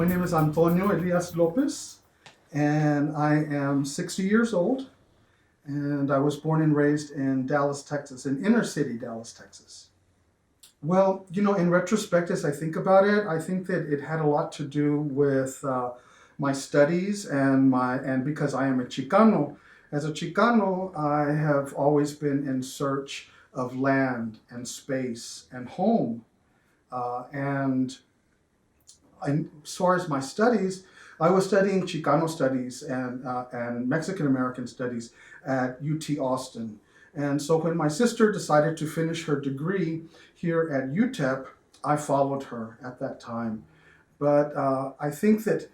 name is Antonio Elias Lopez, and I am 60 years old, and I was born and raised in Dallas, Texas, in inner city Dallas, Texas. Well, in retrospect, as I think about it, I think that it had a lot to do with my studies and because I am a Chicano. As a Chicano, I have always been in search of land and space and home. As far as my studies, I was studying Chicano studies and Mexican American studies at UT Austin. And so when my sister decided to finish her degree here at UTEP, I followed her at that time. But I think that,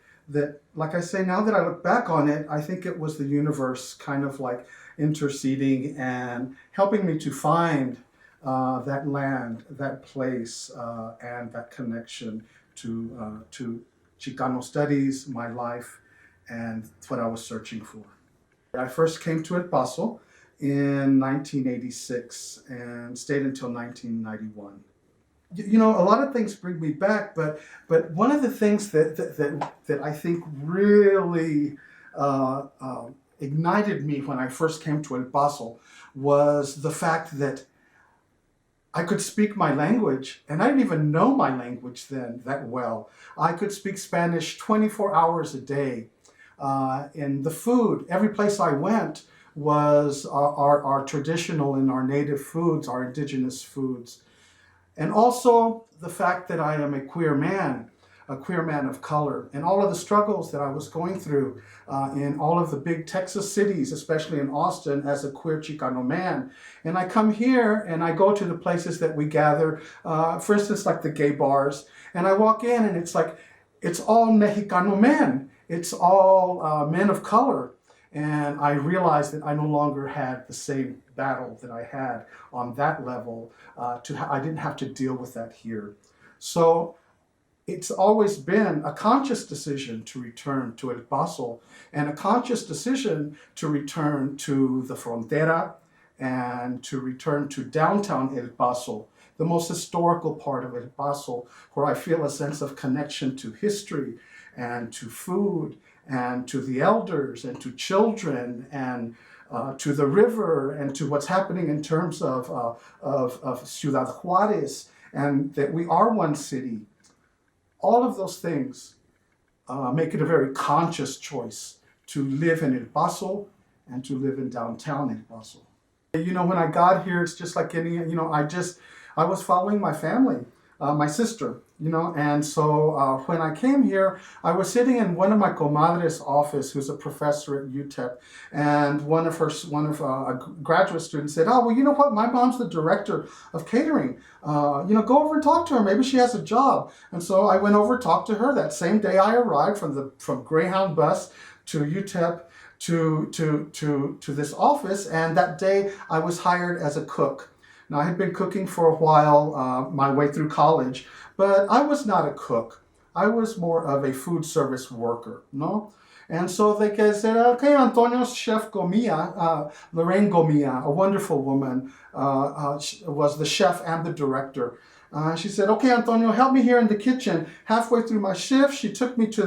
like I say, now that I look back on it, I think it was the universe kind of like interceding and helping me to find that land, that place, and that connection to Chicano studies, my life, and what I was searching for. I first came to El Paso in 1986 and stayed until 1991. A lot of things bring me back, but one of the things that I think really ignited me when I first came to El Paso was the fact that I could speak my language, and I didn't even know my language then that well. I could speak Spanish 24 hours a day. And the food, every place I went was our traditional and our native foods, our indigenous foods. And also the fact that I am a queer man of color, and all of the struggles that I was going through in all of the big Texas cities, especially in Austin, as a queer Chicano man. And I come here and I go to the places that we gather, for instance, like the gay bars, and I walk in and it's like, it's all Mexicano men. It's all men of color. And I realized that I no longer had the same battle that I had on that level. I didn't have to deal with that here. So it's always been a conscious decision to return to El Paso, and a conscious decision to return to the Frontera and to return to downtown El Paso, the most historical part of El Paso, where I feel a sense of connection to history and to food and to the elders and to children and to the river and to what's happening in terms of Ciudad Juarez, and that we are one city. All of those things make it a very conscious choice to live in El Paso and to live in downtown El Paso. When I got here, it's just like any, I was following my family, my sister, and so when I came here, I was sitting in one of my comadre's office, who's a professor at UTEP, and one of a graduate students said, "Oh, well, you know what? My mom's the director of catering. Go over and talk to her. Maybe she has a job." And so I went over, talked to her. That same day, I arrived from Greyhound bus to UTEP to this office, and that day I was hired as a cook. Now, I had been cooking for a while, my way through college, but I was not a cook. I was more of a food service worker, no? And so they said, "Okay, Antonio's chef Gomilla, Lorraine Gomilla, a wonderful woman, was the chef and the director. She said, "Okay, Antonio, help me here in the kitchen." Halfway through my shift, she took me to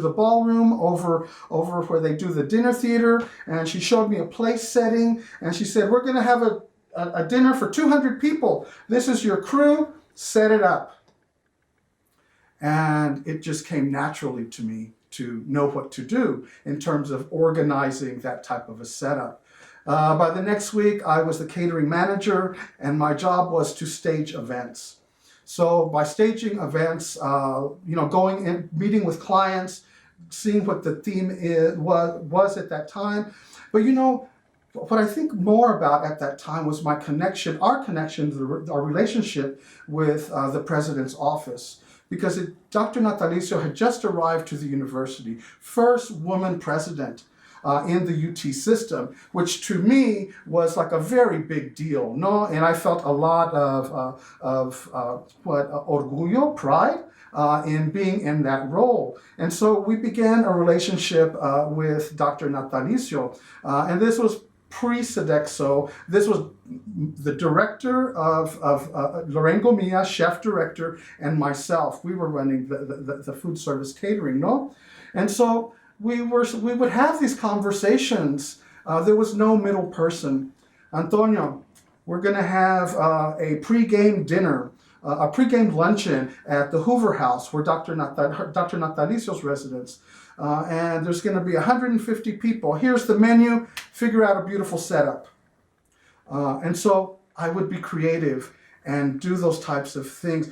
the ballroom over where they do the dinner theater, and she showed me a place setting, and she said, "We're going to have a dinner for 200 people. This is your crew, set it up." And it just came naturally to me to know what to do in terms of organizing that type of a setup. By the next week, I was the catering manager, and my job was to stage events. So by staging events, going in, meeting with clients, seeing what the theme was at that time. But what I think more about at that time was our connection, our relationship with the president's office. Because Dr. Natalicio had just arrived to the university, first woman president in the UT system, which to me was like a very big deal, no? And I felt a lot of orgullo, pride, in being in that role. And so we began a relationship with Dr. Natalicio, and this was pre-Sodexo. This was the director of Lorraine Gomilla, chef director, and myself. We were running the food service catering, no? And so we would have these conversations. There was no middle person. Antonio, we're going to have a pre-game dinner, a pre-game luncheon at the Hoover House, where Dr. Natalicio's residence. And there's going to be 150 people. Here's the menu. Figure out a beautiful setup. And so I would be creative and do those types of things.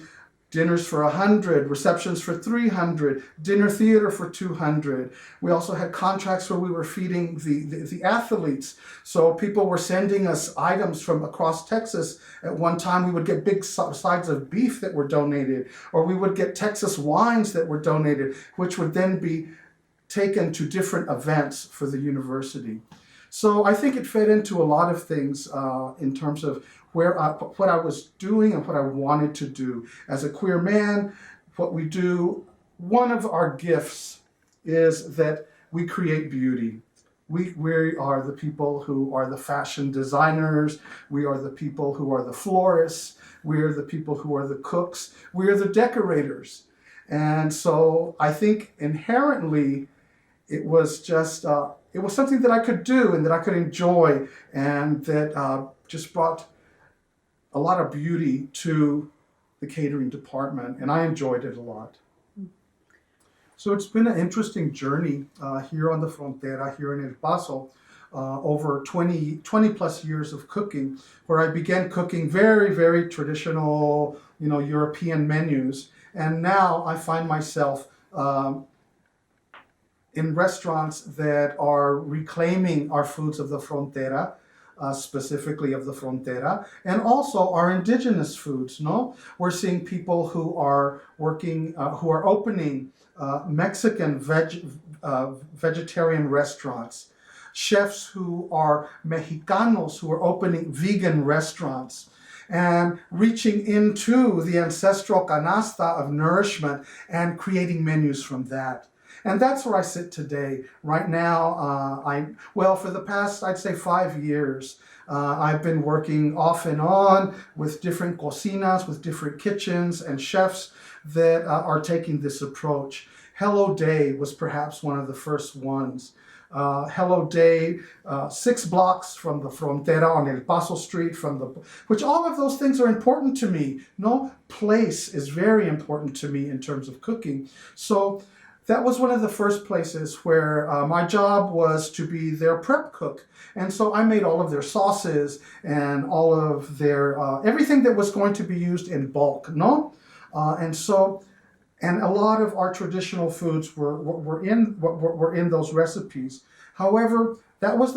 Dinners for 100, receptions for 300, dinner theater for 200. We also had contracts where we were feeding the athletes. So people were sending us items from across Texas. At one time, we would get big sides of beef that were donated, or we would get Texas wines that were donated, which would then be taken to different events for the university. So I think it fed into a lot of things in terms of what I was doing and what I wanted to do. As a queer man, what we do, one of our gifts is that we create beauty. We are the people who are the fashion designers. We are the people who are the florists. We are the people who are the cooks. We are the decorators. And so I think inherently it was just, it was something that I could do and that I could enjoy, and that just brought a lot of beauty to the catering department, and I enjoyed it a lot. So it's been an interesting journey here on the Frontera, here in El Paso, over 20 plus years of cooking, where I began cooking very, very traditional, European menus. And now I find myself in restaurants that are reclaiming our foods of the Frontera, specifically of the Frontera, and also our indigenous foods. No, we're seeing people who are working, who are opening Mexican vegetarian restaurants, chefs who are Mexicanos who are opening vegan restaurants, and reaching into the ancestral canasta of nourishment and creating menus from that. And that's where I sit today. Right now, for the past, I'd say 5 years, I've been working off and on with different cocinas, with different kitchens and chefs that are taking this approach. Hello Day was perhaps one of the first ones. Hello Day, 6 blocks from the Frontera on El Paso Street, which all of those things are important to me. No, place is very important to me in terms of cooking. So that was one of the first places where my job was to be their prep cook. And so I made all of their sauces and all of their, everything that was going to be used in bulk, no? And a lot of our traditional foods were in those recipes. However, that was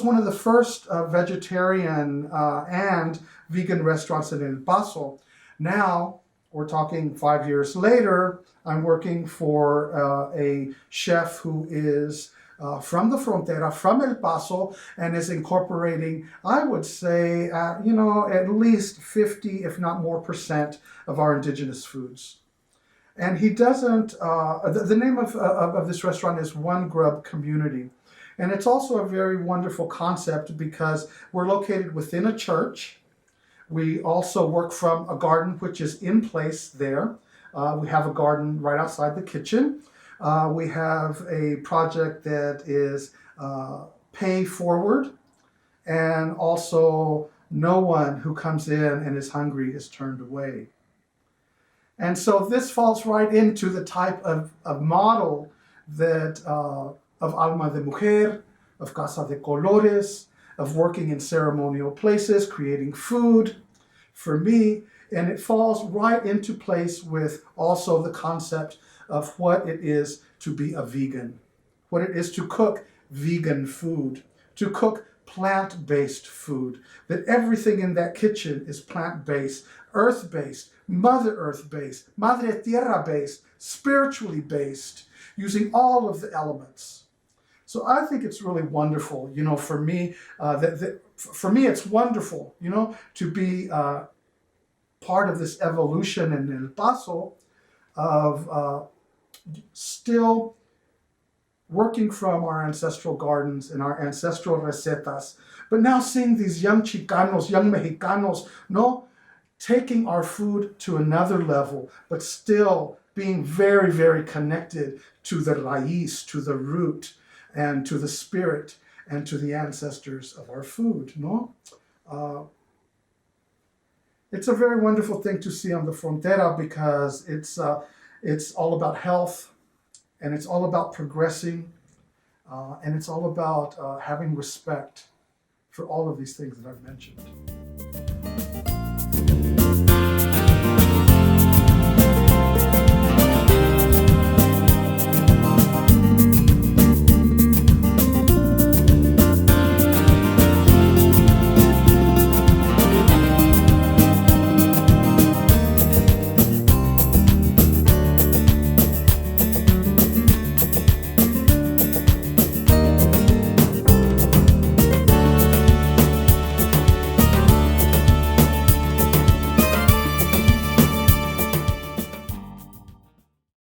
one of the first vegetarian and vegan restaurants in El Paso. Now, we're talking 5 years later, I'm working for a chef who is from the Frontera, from El Paso, and is incorporating, I would say, at least 50, if not more % of our indigenous foods. And he doesn't, the name of this restaurant is One Grub Community. And it's also a very wonderful concept because we're located within a church. We also work from a garden which is in place there. We have a garden right outside the kitchen. We have a project that is pay forward, and also no one who comes in and is hungry is turned away. And so this falls right into the type of model that of Alma de Mujer, of Casa de Colores, of working in ceremonial places, creating food for me. And it falls right into place with also the concept of what it is to be a vegan, what it is to cook vegan food, to cook plant-based food, that everything in that kitchen is plant-based, earth-based, Mother Earth-based, Madre Tierra-based, spiritually based, using all of the elements. So I think it's really wonderful, for me, for me it's wonderful, to be part of this evolution in El Paso of still working from our ancestral gardens and our ancestral recetas, but now seeing these young Chicanos, young Mexicanos, no, taking our food to another level, but still being very, very connected to the raíz, to the root, and to the spirit, and to the ancestors of our food, no? It's a very wonderful thing to see on the frontera because it's all about health, and it's all about progressing, and it's all about having respect for all of these things that I've mentioned.